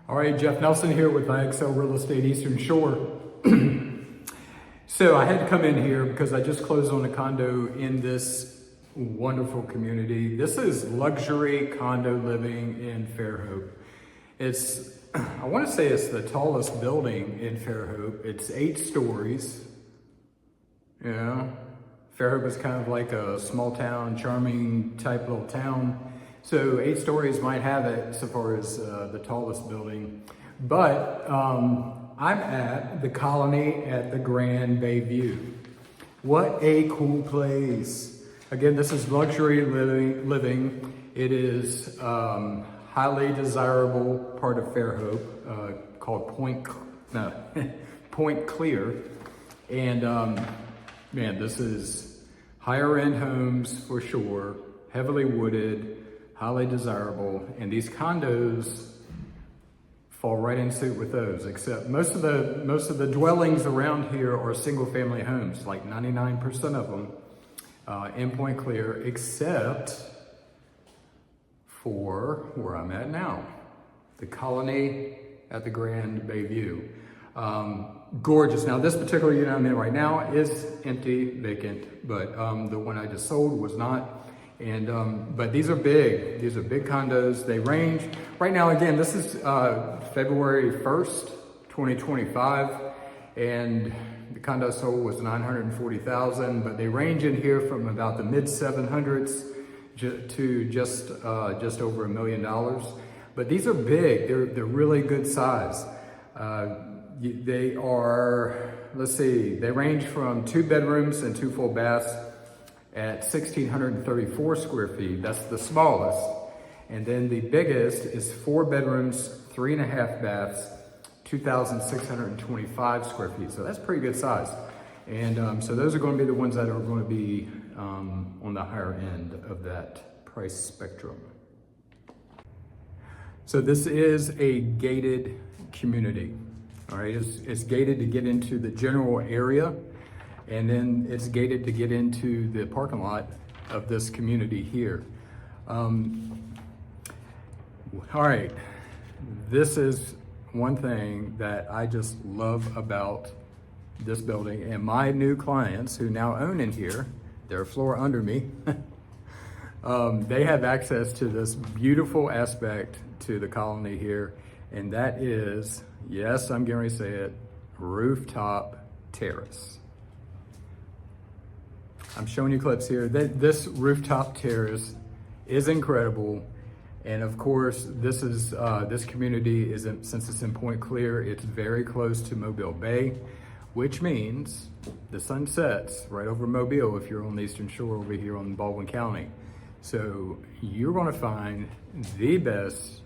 All right, Jeff Nelson here with IXL Real Estate Eastern Shore. So I had to come in here because I just closed on a condo in this wonderful community. This is luxury condo living in Fairhope. I want to say it's the tallest building in Fairhope. It's 8 stories. Yeah, Fairhope is kind of like a small town, charming type little town. So 8 stories might have it so far as the tallest building. But I'm at the Colony at the Grand Bayview. What a cool place. Again, this is luxury living. It is highly desirable part of Fairhope called Point Clear. And man, this is higher end homes for sure, heavily wooded, highly desirable, and these condos fall right in suit with those, except most of the dwellings around here are single family homes, like 99% of them in Point Clear, except for where I'm at now, the Colony at the Grand Bayview. Gorgeous. Now this particular unit I'm in right now is empty, vacant, but the one I just sold was not. And but these are big. These are big condos. They range right now. Again, this is February 1st, 2025, and the condo sold was $940,000. But they range in here from about the mid 700s to just over $1 million. But these are big. They're really good size. They are, let's see, they range from 2 bedrooms and 2 full baths at 1,634 square feet. That's the smallest. And then the biggest is 4 bedrooms, 3.5 baths, 2,625 square feet. So that's pretty good size. And so those are going to be the ones that are going to be on the higher end of that price spectrum. So this is a gated community. All right, it's gated to get into the general area, and then it's gated to get into the parking lot of this community here. All right, this is one thing that I just love about this building, and my new clients who now own in here, they're a floor under me, they have access to this beautiful aspect to the Colony here, and that is, yes, I'm going to say it, rooftop terrace. I'm showing you clips here. This rooftop terrace is incredible. And of course, this community since it's in Point Clear, it's very close to Mobile Bay, which means the sun sets right over Mobile if you're on the Eastern Shore over here on Baldwin County. So you're gonna find the best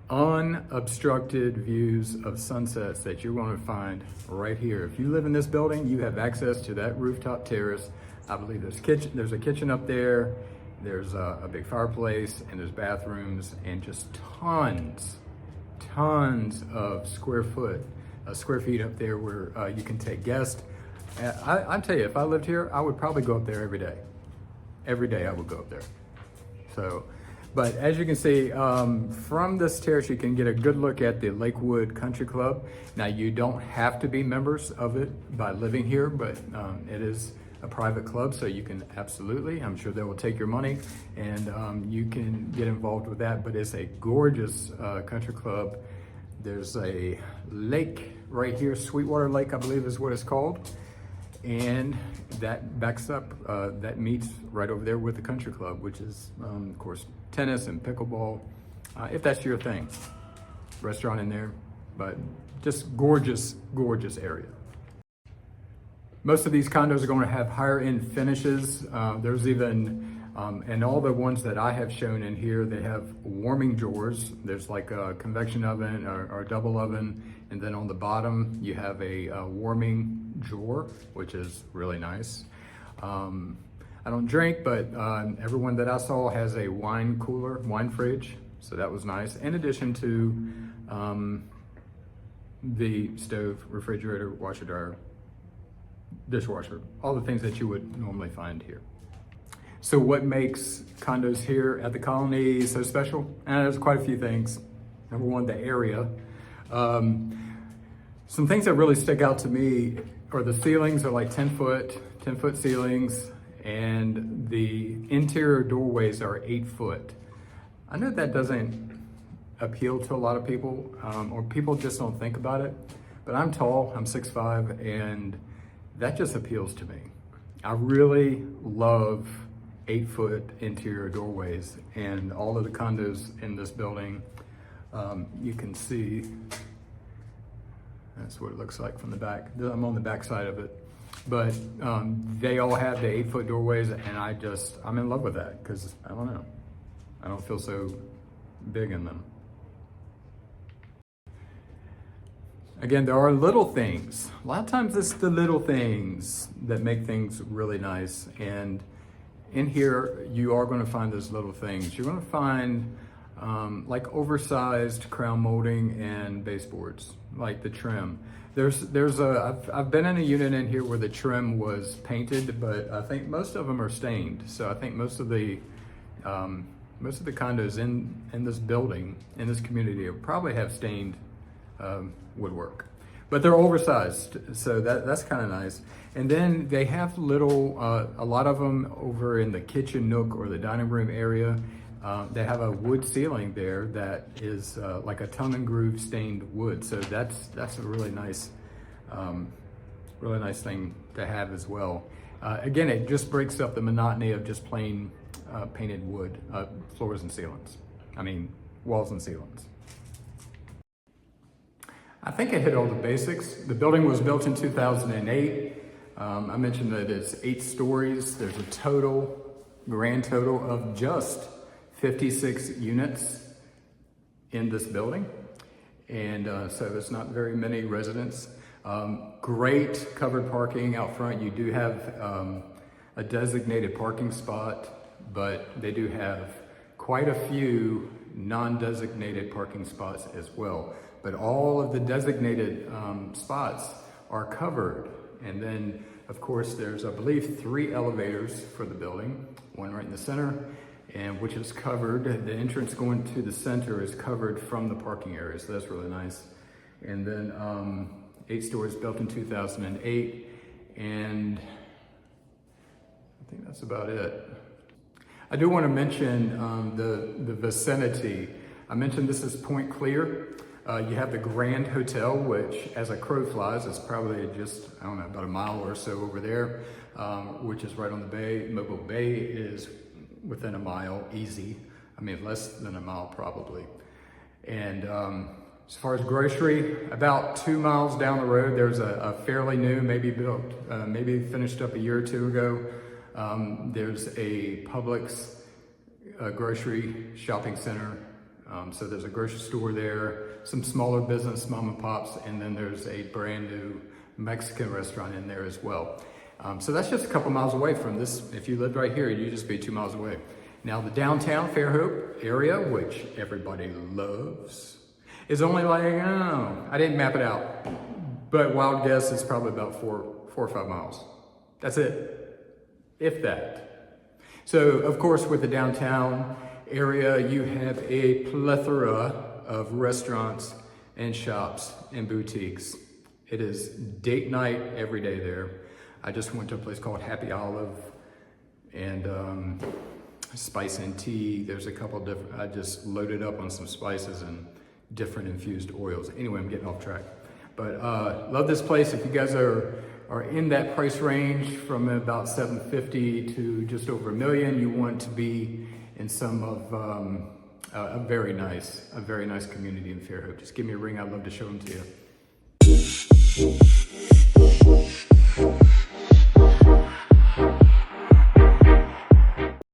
unobstructed views of sunsets that you're going to find right here. If you live in this building, you have access to that rooftop terrace. I believe there's a kitchen up there, there's a big fireplace, and there's bathrooms, and just tons of square feet up there where you can take guests. I'll tell you, if I lived here, I would probably go up there every day. Every day I would go up there. So, but as you can see, from this terrace, you can get a good look at the Lakewood Country Club. Now, you don't have to be members of it by living here, but it is a private club, so you can absolutely, I'm sure they will take your money, and you can get involved with that. But it's a gorgeous country club. There's a lake right here, Sweetwater Lake, I believe is what it's called. And that backs up, that meets right over there with the country club, which is, of course, tennis and pickleball, if that's your thing. Restaurant in there, but just gorgeous, gorgeous area. Most of these condos are going to have higher end finishes. There's even, and all the ones that I have shown in here, they have warming drawers. There's like a convection oven or a double oven. And then on the bottom, you have a warming drawer, which is really nice. I don't drink, but everyone that I saw has a wine cooler, wine fridge. So that was nice. In addition to the stove, refrigerator, washer, dryer, dishwasher, all the things that you would normally find here. So what makes condos here at the Colony so special? There's quite a few things. Number one, the area. Some things that really stick out to me are the ceilings are like 10 foot ceilings, and the interior doorways are 8 foot. I know that doesn't appeal to a lot of people, or people just don't think about it, but I'm tall, I'm 6'5", and that just appeals to me. I really love 8 foot interior doorways, and all of the condos in this building, you can see, that's what it looks like from the back. I'm on the back side of it, but they all have the 8 foot doorways, and I'm in love with that, because I don't know, I don't feel so big in them. Again, there are little things. A lot of times it's the little things that make things really nice. And in here, you are going to find those little things. You're going to find like oversized crown molding and baseboards, like the trim. I've been in a unit in here where the trim was painted, but I think most of them are stained. So I think most of the condos in this building, in this community, probably have stained woodwork, but they're oversized, so that's kind of nice. And then they have little, a lot of them over in the kitchen nook or the dining room area. They have a wood ceiling there that is like a tongue and groove stained wood, so that's a really nice thing to have as well. Again, it just breaks up the monotony of just plain painted wood floors and ceilings. I mean, walls and ceilings. I think I hit all the basics. The building was built in 2008. I mentioned that it's 8 stories. There's a grand total of just 56 units in this building. And so it's not very many residents. Great covered parking out front. You do have a designated parking spot, but they do have quite a few non-designated parking spots as well. But all of the designated spots are covered. And then, of course, there's, I believe, 3 elevators for the building, one right in the center, and which is covered. The entrance going to the center is covered from the parking area, so that's really nice. And then 8 stories built in 2008, and I think that's about it. I do want to mention the vicinity. I mentioned this is Point Clear. You have the Grand Hotel, which as a crow flies is probably just, I don't know, about a mile or so over there, which is right on the bay. Mobile Bay is within a mile, easy. I mean, less than a mile probably. And as far as grocery, about 2 miles down the road, there's a fairly new, maybe built, maybe finished up a year or 2 ago. There's a Publix grocery shopping center. So there's a grocery store there, some smaller business, mom and pops, and then there's a brand new Mexican restaurant in there as well. So that's just a couple miles away from this. If you lived right here, you'd just be 2 miles away. Now the downtown Fairhope area, which everybody loves, is only like, I didn't map it out, but wild guess is probably about 4 or 5 miles. That's it, if that. So of course with the downtown area, you have a plethora of restaurants and shops and boutiques. It is date night every day there. I just went to a place called Happy Olive and Spice and Tea. There's a couple different, I just loaded up on some spices and different infused oils. Anyway, I'm getting off track. But love this place. If you guys are in that price range from about $750 to just over $1 million, you want to be in some of a very nice community in Fairhope. Just give me a ring. I'd love to show them to you.